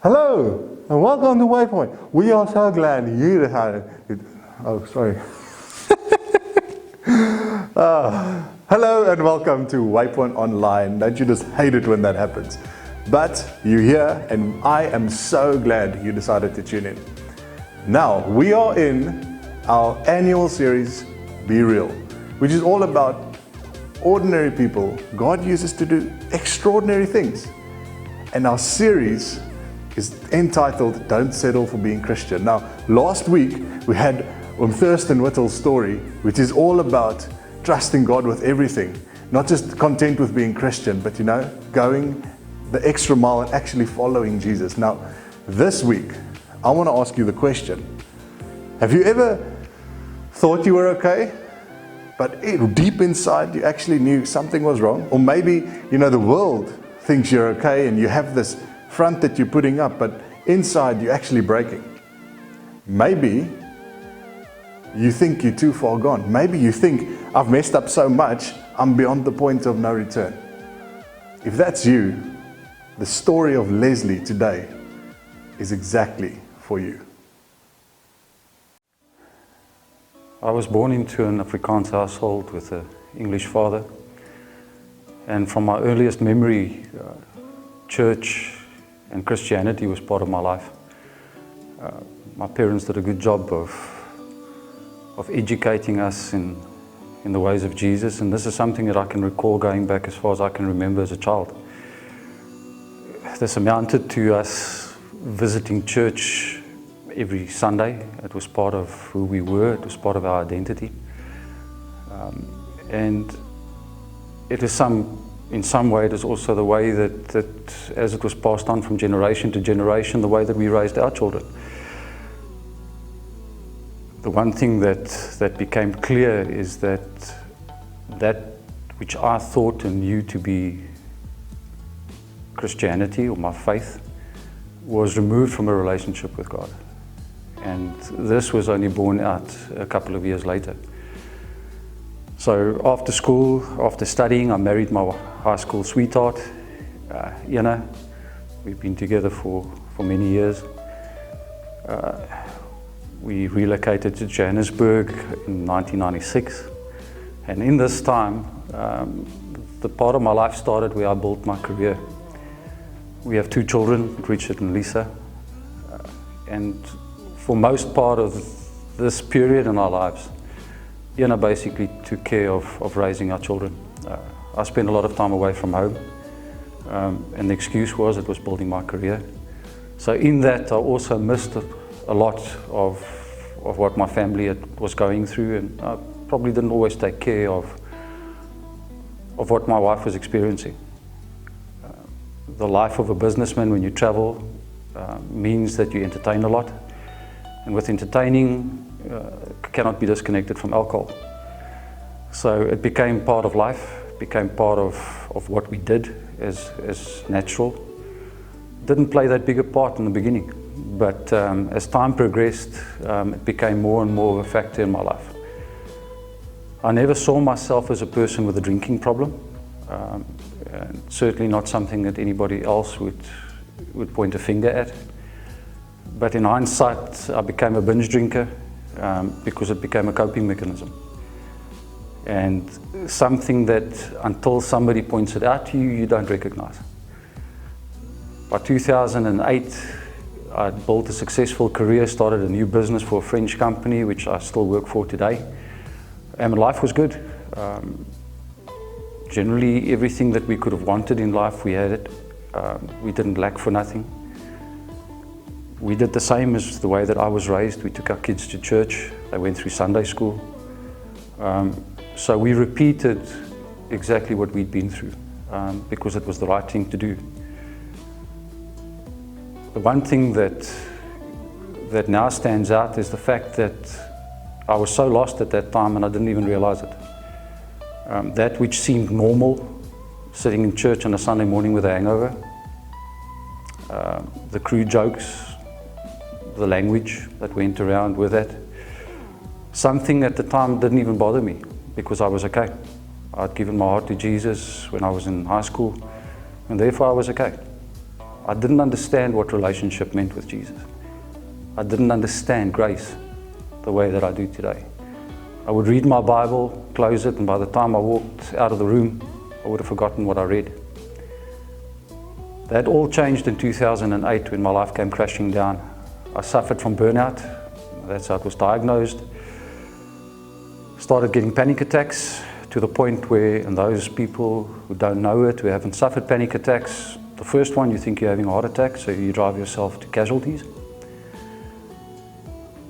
Hello and welcome to Waypoint. We are so glad you decided. Oh, sorry. Hello and welcome to Waypoint Online. Don't you just hate it when that happens? But you're here and I am so glad you decided to tune in. Now, we are in our annual series, Be Real, which is all about ordinary people God uses to do extraordinary things. And our series is entitled, Don't Settle for Being Christian. Now, last week we had Thurston Whittle's story, which is all about trusting God with everything, not just content with being Christian, but going the extra mile and actually following Jesus. Now, this week, I want to ask you the question, have you ever thought you were okay, but deep inside you actually knew something was wrong? Or maybe, the world thinks you're okay and you have this front that you're putting up, but inside you're actually breaking. Maybe you think you're too far gone. Maybe you think, I've messed up so much, I'm beyond the point of no return. If that's you, the story of Leslie today is exactly for you. I was born into an Afrikaans household with an English father, and from my earliest memory, church and Christianity was part of my life. My parents did a good job of educating us in the ways of Jesus, and this is something that I can recall going back as far as I can remember as a child. This amounted to us visiting church every Sunday. It was part of who we were, it was part of our identity. And it is in some way, it is also the way that as it was passed on from generation to generation, the way that we raised our children. The one thing that became clear is that which I thought and knew to be Christianity or my faith was removed from a relationship with God. And this was only borne out a couple of years later. So after school, after studying, I married my high school sweetheart. We've been together for many years. We relocated to Johannesburg in 1996. And in this time, the part of my life started where I built my career. We have 2 children, Richard and Lisa. And for most part of this period in our lives, basically took care of raising our children. I spent a lot of time away from home, and the excuse was it was building my career. So in that, I also missed a lot of what my family was going through, and I probably didn't always take care of what my wife was experiencing. The life of a businessman when you travel means that you entertain a lot, and with entertaining, cannot be disconnected from alcohol. So it became part of life, became part of what we did as natural. Didn't play that big a part in the beginning, but as time progressed, it became more and more of a factor in my life. I never saw myself as a person with a drinking problem, and certainly not something that anybody else would point a finger at. But in hindsight, I became a binge drinker because it became a coping mechanism. And something that until somebody points it out to you, you don't recognize. By 2008, I built a successful career, started a new business for a French company, which I still work for today. And life was good. Generally, everything that we could have wanted in life, we had it. We didn't lack for nothing. We did the same as the way that I was raised. We took our kids to church. They went through Sunday school. So we repeated exactly what we'd been through because it was the right thing to do. The one thing that now stands out is the fact that I was so lost at that time and I didn't even realize it. That which seemed normal, sitting in church on a Sunday morning with a hangover, the crude jokes, the language that went around with that, something at the time didn't even bother me because I was okay. I'd given my heart to Jesus when I was in high school, and therefore I was okay. I didn't understand what relationship meant with Jesus. I didn't understand grace the way that I do today. I would read my Bible, close it, and by the time I walked out of the room, I would have forgotten what I read. That all changed in 2008 when my life came crashing down. I suffered from burnout. That's how it was diagnosed. Started getting panic attacks to the point where, and those people who don't know it, who haven't suffered panic attacks, the first one you think you're having a heart attack, so you drive yourself to casualties.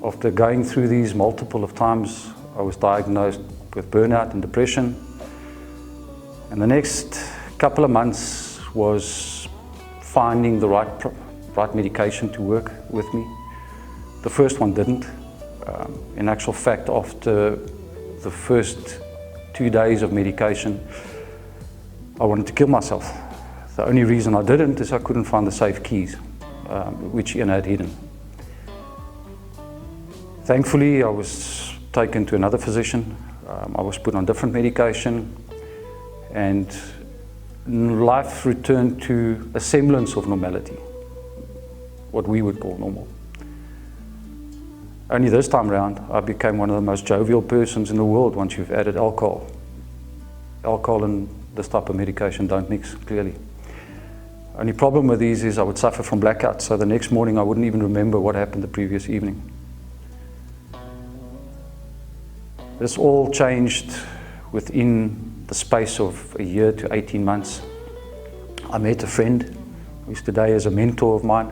After going through these multiple of times, I was diagnosed with burnout and depression. And the next couple of months was finding the right medication to work with me. The first one didn't. In actual fact, after the first 2 days of medication, I wanted to kill myself. The only reason I didn't is I couldn't find the safe keys, which Ian had hidden. Thankfully, I was taken to another physician. I was put on different medication, and life returned to a semblance of normality, what we would call normal. Only this time around, I became one of the most jovial persons in the world once you've added alcohol. Alcohol and this type of medication don't mix, clearly. Only problem with these is I would suffer from blackouts, so the next morning I wouldn't even remember what happened the previous evening. This all changed within the space of a year to 18 months. I met a friend who's today is a mentor of mine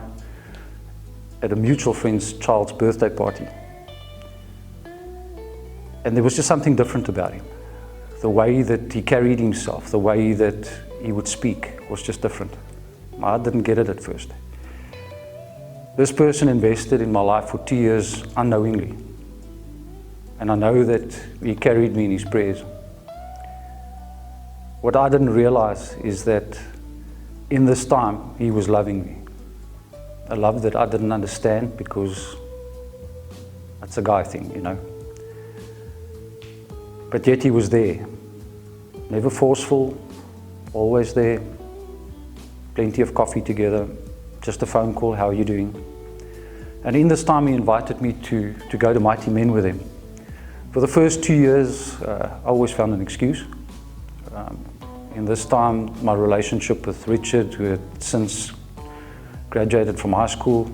at a mutual friend's child's birthday party. And there was just something different about him. The way that he carried himself, the way that he would speak was just different. I didn't get it at first. This person invested in my life for 2 years unknowingly. And I know that he carried me in his prayers. What I didn't realize is that in this time, he was loving me. A love that I didn't understand because that's a guy thing, you know. But yet he was there. Never forceful, always there. Plenty of coffee together, just a phone call, how are you doing? And in this time he invited me to go to Mighty Men with him. For the first 2 years, I always found an excuse. In this time, my relationship with Richard, who had since graduated from high school,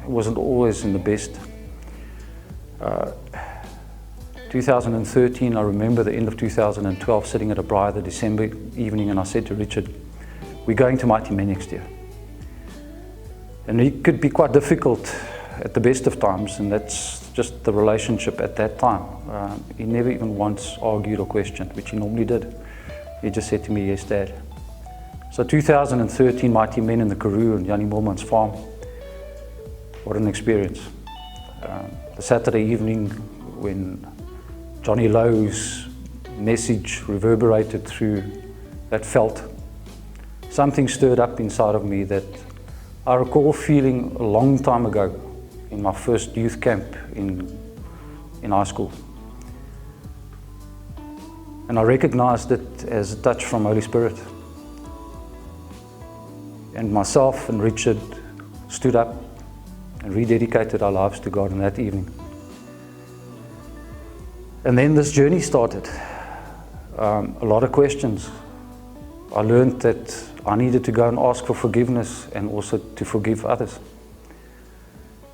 wasn't always in the best. 2013, I remember the end of 2012, sitting at a braai the December evening, and I said to Richard, we're going to Mighty Men next year. And it could be quite difficult at the best of times, and that's just the relationship at that time. He never even once argued or questioned, which he normally did. He just said to me, yes, Dad. So 2013, Mighty Men in the Karoo and Jannie Moorman's farm. What an experience. The Saturday evening when Johnny Lowe's message reverberated through that veld, something stirred up inside of me that I recall feeling a long time ago in my first youth camp in high school. And I recognized it as a touch from Holy Spirit. And myself and Richard stood up and rededicated our lives to God on that evening. And then this journey started. A lot of questions. I learned that I needed to go and ask for forgiveness and also to forgive others.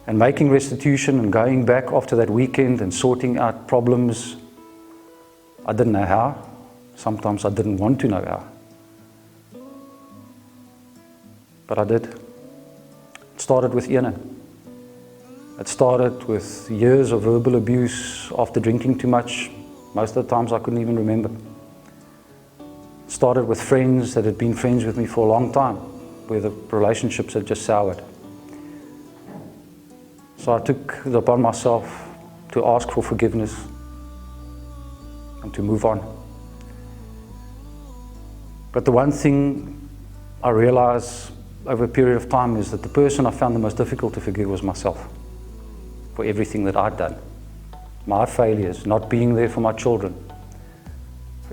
And making restitution and going back after that weekend and sorting out problems, I didn't know how. Sometimes I didn't want to know how. But I did. It started with Ian. It started with years of verbal abuse after drinking too much. Most of the times I couldn't even remember. It started with friends that had been friends with me for a long time, where the relationships had just soured. So I took it upon myself to ask for forgiveness and to move on. But the one thing I realized over a period of time is that the person I found the most difficult to forgive was myself, for everything that I'd done. My failures, not being there for my children,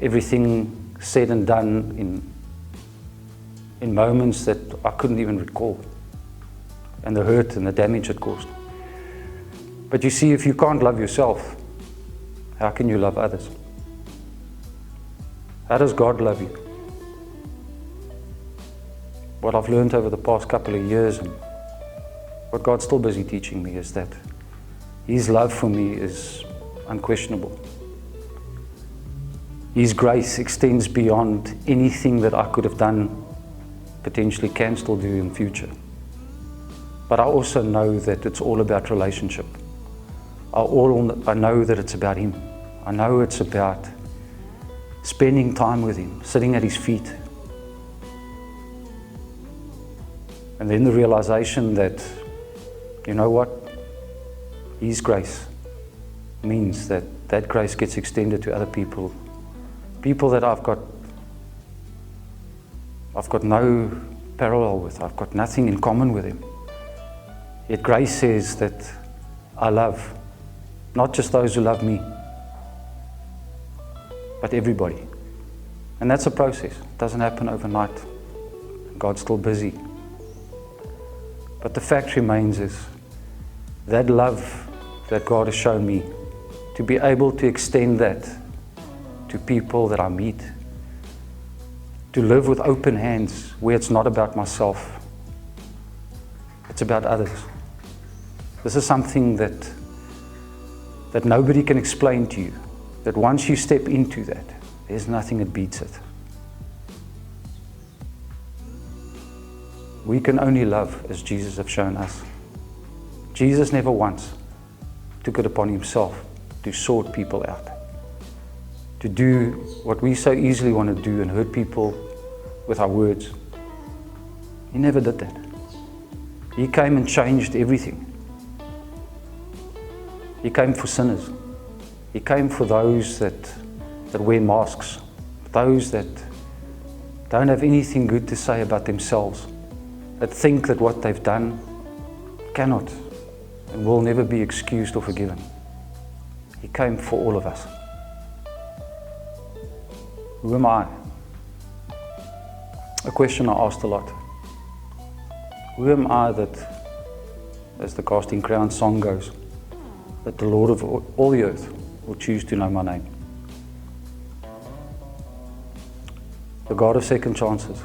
everything said and done in moments that I couldn't even recall, and the hurt and the damage it caused. But you see, if you can't love yourself, how can you love others? How does God love you? What I've learned over the past couple of years, and what God's still busy teaching me, is that His love for me is unquestionable. His grace extends beyond anything that I could have done, potentially can still do in future. But I also know that it's all about relationship. I know that it's about Him. I know it's about spending time with Him, sitting at His feet. And then the realization that, you know what? His grace means that that grace gets extended to other people. People that I've got no parallel with. I've got nothing in common with Him. Yet grace says that I love not just those who love me, but everybody. And that's a process. It doesn't happen overnight. God's still busy. But the fact remains is that love that God has shown me, to be able to extend that to people that I meet, to live with open hands where it's not about myself, it's about others. This is something that nobody can explain to you, that once you step into that, there's nothing that beats it. We can only love as Jesus has shown us. Jesus never once took it upon Himself to sort people out, to do what we so easily want to do and hurt people with our words. He never did that. He came and changed everything. He came for sinners. He came for those that wear masks, those that don't have anything good to say about themselves, that think that what they've done cannot and will never be excused or forgiven. He came for all of us. Who am I? A question I asked a lot. Who am I that, as the Casting Crowns song goes, that the Lord of all the earth will choose to know my name? The God of second chances.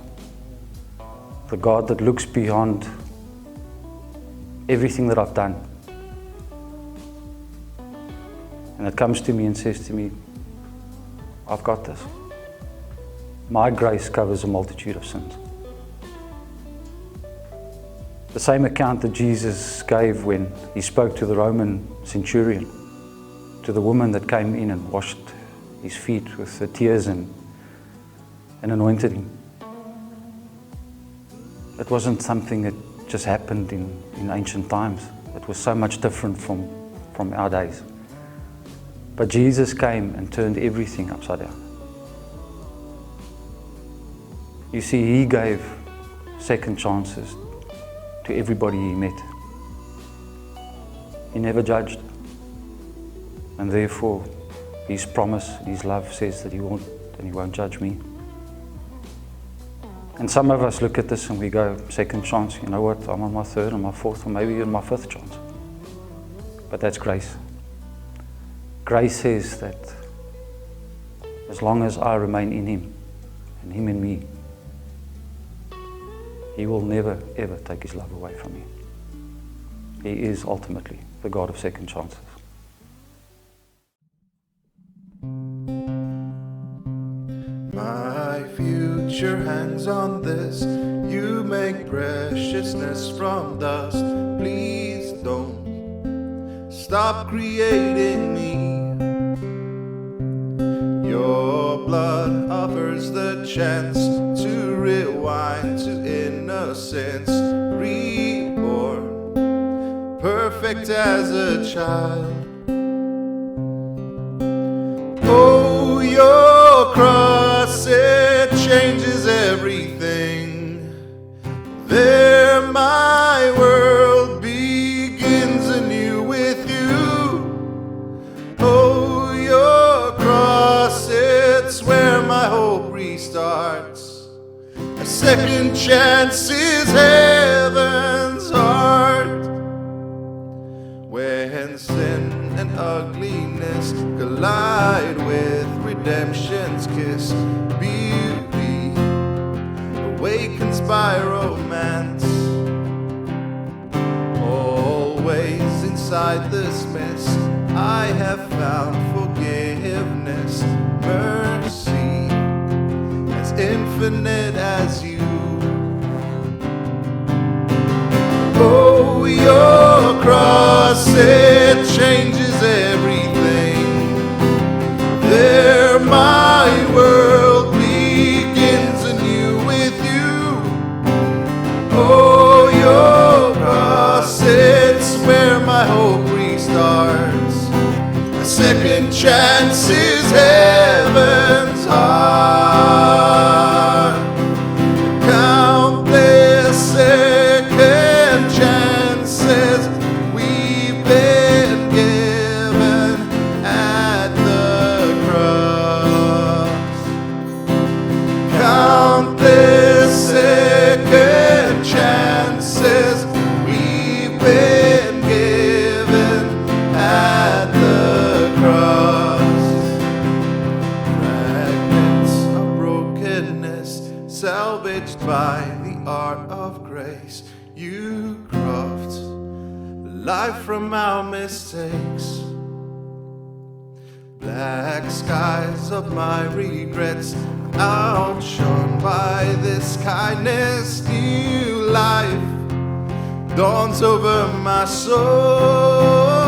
The God that looks beyond everything that I've done. And that comes to me and says to me, I've got this. My grace covers a multitude of sins. The same account that Jesus gave when He spoke to the Roman centurion, to the woman that came in and washed His feet with the tears and anointed Him. It wasn't something that just happened in ancient times. It was so much different from our days. But Jesus came and turned everything upside down. You see, He gave second chances to everybody He met. He never judged. And therefore, His promise, His love says that He won't judge me. And some of us look at this and we go, second chance, you know what, I'm on my third and my fourth, or maybe even my fifth chance. But that's grace. Grace says that as long as I remain in Him and Him in me, He will never, ever take His love away from me. He is ultimately the God of second chances. My future hangs on this. You make preciousness from dust. Please don't stop creating me. Your blood offers the chance to rewind to innocence. Reborn, perfect as a child. Oh, your cross, it changes everything. There my world begins anew with you. Oh, your cross, it's where my hope restarts. A second chance is heaven's heart. When sin and ugliness collide with redemption's kiss, beauty awakens by romance. Always inside this mist, I have found forgiveness, mercy as infinite as you. Oh, your cross, it changes everything. There my world begins anew with you. Oh, your cross, it's where my hope restarts. A second chance is heaven's heart. Countless second chances we've been given at the cross. Countless second chances we've been given at the cross. Fragments of brokenness salvaged by the art of grace. You craft life from our mistakes. Black skies of my regrets outshone by this kindness. New life dawns over my soul.